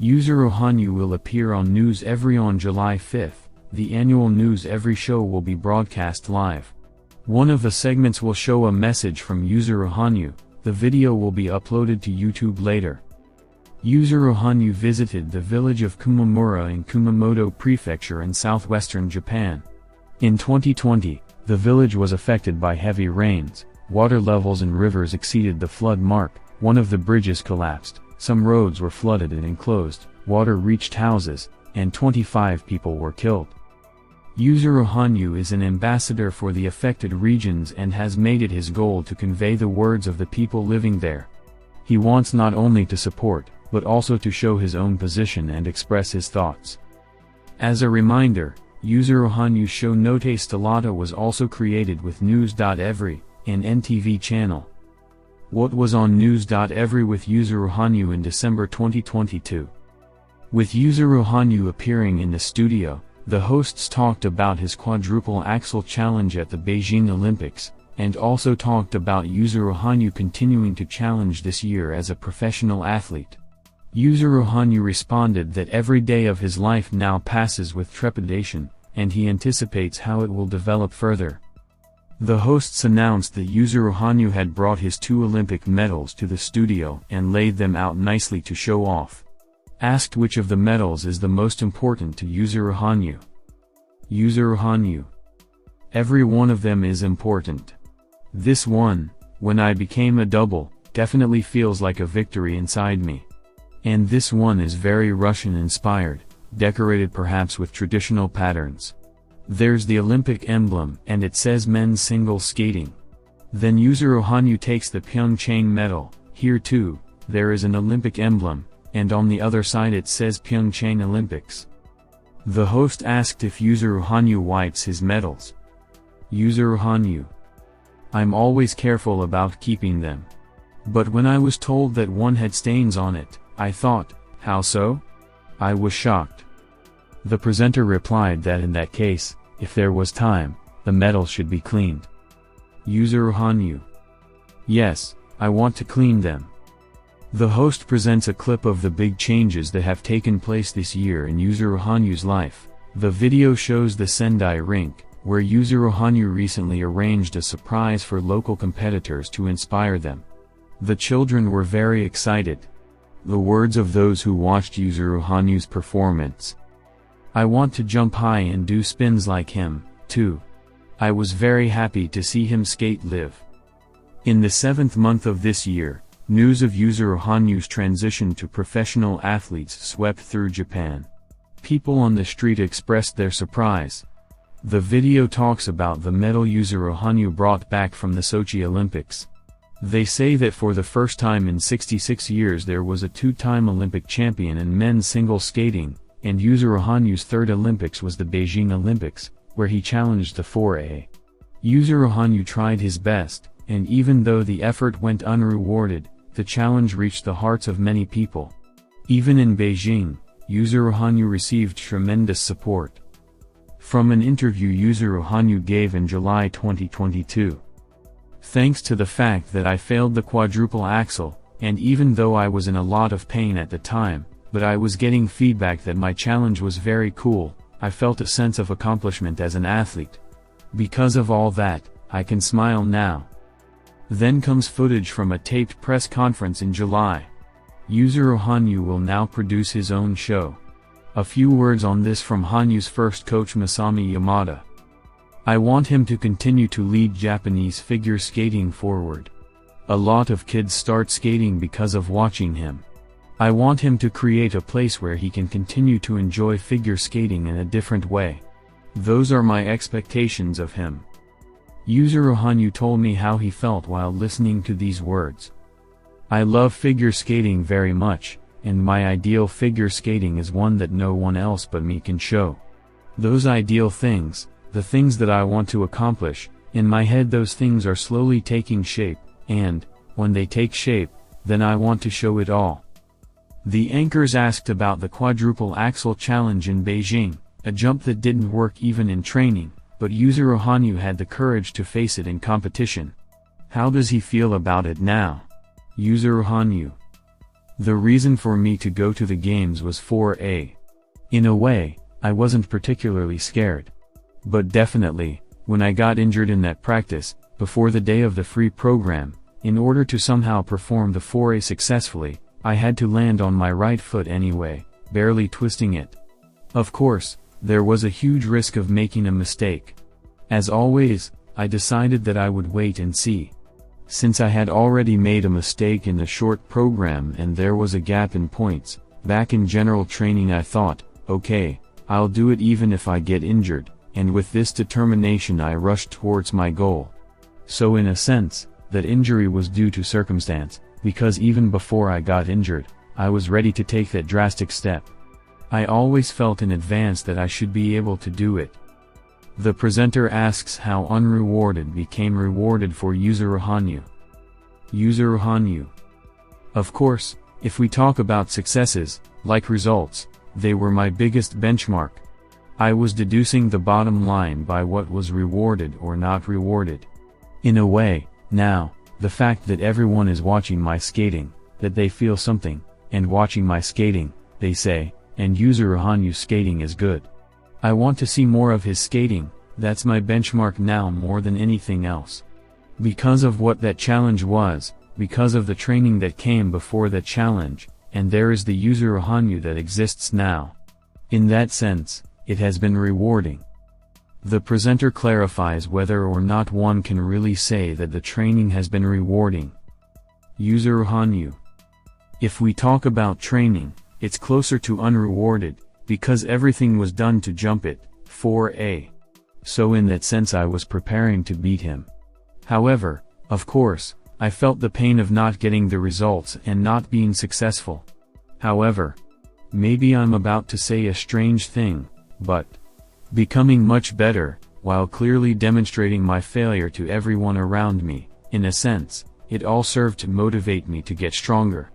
Yuzuru Hanyu will appear on News Every on July 5th. The annual News Every show will be broadcast live. One of the segments will show a message from Yuzuru Hanyu. The video will be uploaded to YouTube later. Yuzuru Hanyu visited the village of Kumamoto in Kumamoto Prefecture in southwestern Japan. In 2020, the village was affected by heavy rains. Water levels in rivers exceeded the flood mark, one of the bridges collapsed, some roads were flooded and enclosed, water reached houses, and 25 people were killed. Yuzuru Hanyu is an ambassador for the affected regions and has made it his goal to convey the words of the people living there. He wants not only to support, but also to show his own position and express his thoughts. As a reminder, Yuzuru Hanyu's show Note Stellata was also created with News.Every, an NTV channel. What was on News.Every with Yuzuru Hanyu in December 2022? With Yuzuru Hanyu appearing in the studio, the hosts talked about his quadruple axel challenge at the Beijing Olympics, and also talked about Yuzuru Hanyu continuing to challenge this year as a professional athlete. Yuzuru Hanyu responded that every day of his life now passes with trepidation, and he anticipates how it will develop further. The hosts announced that Yuzuru Hanyu had brought his 2 Olympic medals to the studio and laid them out nicely to show off. Asked which of the medals is the most important to Yuzuru Hanyu. Yuzuru Hanyu: every one of them is important. This one, when I became a double, definitely feels like a victory inside me. And this one is very Russian-inspired, decorated perhaps with traditional patterns. There's the Olympic emblem and it says men's single skating. Then Yuzuru Hanyu takes the Pyeongchang medal. Here too, there is an Olympic emblem, and on the other side it says Pyeongchang Olympics. The host asked if Yuzuru Hanyu wipes his medals. Yuzuru Hanyu: I'm always careful about keeping them. But when I was told that one had stains on it, I thought, how so? I was shocked. The presenter replied that in that case, if there was time, the medals should be cleaned. Yuzuru Hanyu: yes, I want to clean them. The host presents a clip of the big changes that have taken place this year in Yuzuru Hanyu's life. The video shows the Sendai rink, where Yuzuru Hanyu recently arranged a surprise for local competitors to inspire them. The children were very excited. The words of those who watched Yuzuru Hanyu's performance: I want to jump high and do spins like him, too. I was very happy to see him skate live. In the 7th month of this year, news of Yuzuru Hanyu's transition to professional athletes swept through Japan. People on the street expressed their surprise. The video talks about the medal Yuzuru Hanyu brought back from the Sochi Olympics. They say that for the first time in 66 years there was a 2-time Olympic champion in men's single skating, and Yuzuru Hanyu's 3rd Olympics was the Beijing Olympics, where he challenged the 4A. Yuzuru Hanyu tried his best, and even though the effort went unrewarded, the challenge reached the hearts of many people. Even in Beijing, Yuzuru Hanyu received tremendous support. From an interview Yuzuru Hanyu gave in July 2022. Thanks to the fact that I failed the quadruple axel, and even though I was in a lot of pain at the time, but I was getting feedback that my challenge was very cool, I felt a sense of accomplishment as an athlete. Because of all that, I can smile now. Then comes footage from a taped press conference in July. Yuzuru Hanyu will now produce his own show. A few words on this from Hanyu's first coach Masami Yamada. I want him to continue to lead Japanese figure skating forward. A lot of kids start skating because of watching him. I want him to create a place where he can continue to enjoy figure skating in a different way. Those are my expectations of him. Yuzuru Hanyu told me how he felt while listening to these words. I love figure skating very much, and my ideal figure skating is one that no one else but me can show. Those ideal things, the things that I want to accomplish, in my head those things are slowly taking shape, and, when they take shape, then I want to show it all. The anchors asked about the quadruple axel challenge in Beijing, a jump that didn't work even in training, but Yuzuru Hanyu had the courage to face it in competition. How does he feel about it now? Yuzuru Hanyu: The reason for me to go to the games was 4A. In a way, I wasn't particularly scared. But definitely, when I got injured in that practice, before the day of the free program, in order to somehow perform the 4A successfully, I had to land on my right foot anyway, barely twisting it. Of course, there was a huge risk of making a mistake. As always, I decided that I would wait and see. Since I had already made a mistake in the short program and there was a gap in points, back in general training I thought, okay, I'll do it even if I get injured, and with this determination I rushed towards my goal. So in a sense, that injury was due to circumstance, because even before I got injured, I was ready to take that drastic step. I always felt in advance that I should be able to do it. The presenter asks how unrewarded became rewarded for Yuzuru Hanyu. Yuzuru Hanyu. Of course, if we talk about successes, like results, they were my biggest benchmark. I was deducing the bottom line by what was rewarded or not rewarded. In a way, now, the fact that everyone is watching my skating, that they feel something, and watching my skating, they say, and Yuzuru Hanyu's skating is good. I want to see more of his skating, that's my benchmark now more than anything else. Because of what that challenge was, because of the training that came before that challenge, and there is the Yuzuru Hanyu that exists now. In that sense, it has been rewarding. The presenter clarifies whether or not one can really say that the training has been rewarding. Yuzuru Hanyu. If we talk about training, it's closer to unrewarded, because everything was done to jump it, 4A. So in that sense I was preparing to beat him. However, of course, I felt the pain of not getting the results and not being successful. However, maybe I'm about to say a strange thing, but becoming much better, while clearly demonstrating my failure to everyone around me, in a sense, it all served to motivate me to get stronger.